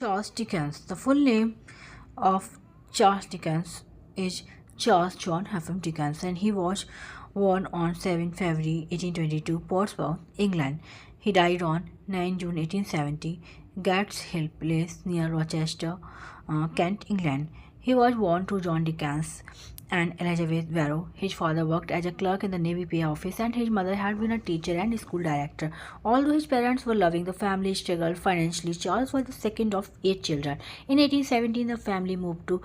Charles Dickens. The full name of Charles Dickens is Charles John Hapham Dickens, and he was born on 7 February 1822, Portsmouth, England. He died on 9 June 1870, Gates Hill Place near Rochester, Kent, England. He was born to John Dickens and Elizabeth Barrow. His father worked as a clerk in the Navy Pay Office, and his mother had been a teacher and school director. Although his parents were loving, the family struggled financially. Charles was the second of 8 children. In 1817, the family moved to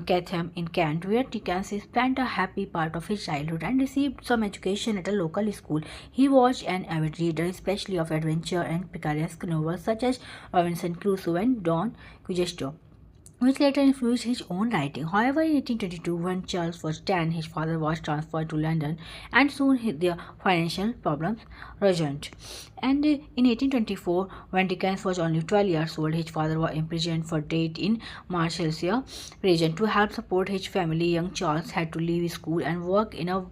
Chatham in Kent, where Dickens spent a happy part of his childhood and received some education at a local school. He was an avid reader, especially of adventure and picaresque novels such as Robinson Crusoe and Don Quixote, which later influenced his own writing. However, in 1822, when Charles was 10, his father was transferred to London, and soon their financial problems resumed. And in 1824, when Dickens was only 12 years old, his father was imprisoned for debt in Marshalsea region. To help support his family, young Charles had to leave school and work in a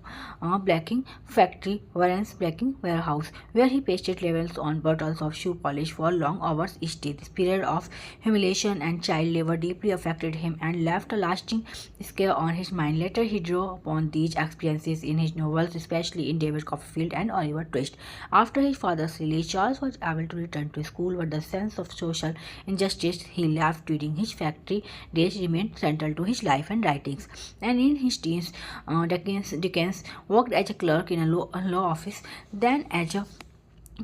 blacking factory, Warren's blacking warehouse, where he pasted labels on bottles of shoe polish for long hours each day. This period of humiliation and child labor deeply affected him and left a lasting scar on his mind. Later, he drew upon these experiences in his novels, especially in David Copperfield and Oliver Twist. After his father's release, Charles was able to return to school, but the sense of social injustice he left during his factory days remained central to his life and writings. And in his teens, Dickens worked as a clerk in a law office, then as a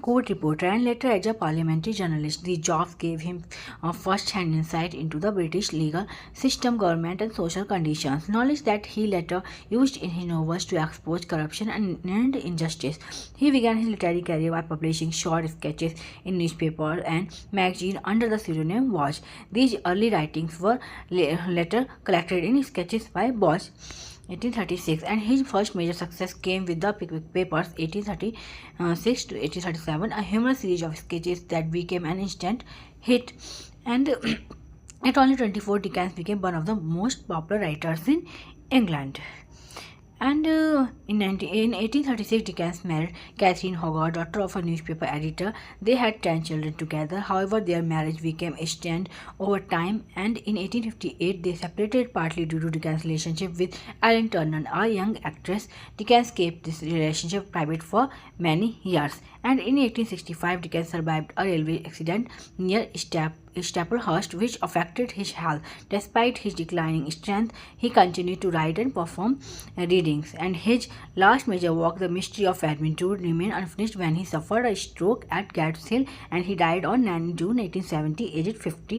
court reporter, and later as a parliamentary journalist. These jobs gave him a first-hand insight into the British legal system, government, and social conditions, knowledge that he later used in his novels to expose corruption and injustice. He began his literary career by publishing short sketches in newspapers and magazines under the pseudonym Watch. These early writings were later collected in sketches by Bosch 1836, and his first major success came with the Pickwick Papers 1836 to 1837, a humorous series of sketches that became an instant hit. And at only 24, Dickens became one of the most popular writers in England. And in 1836, Dickens married Catherine Hogarth, daughter of a newspaper editor. They had 10 children together. However, their marriage became strained over time, and in 1858, they separated partly due to Dickens' relationship with Ellen Turner, a young actress. Dickens kept this relationship private for many years. And in 1865, Dickens survived a railway accident near Staplehurst, which affected his health. Despite his declining strength, he continued to write and perform readings, and his last major work, The Mystery of Edmund, remained unfinished when he suffered a stroke at Gates Hill, and he died on 9 June 1870, aged 50.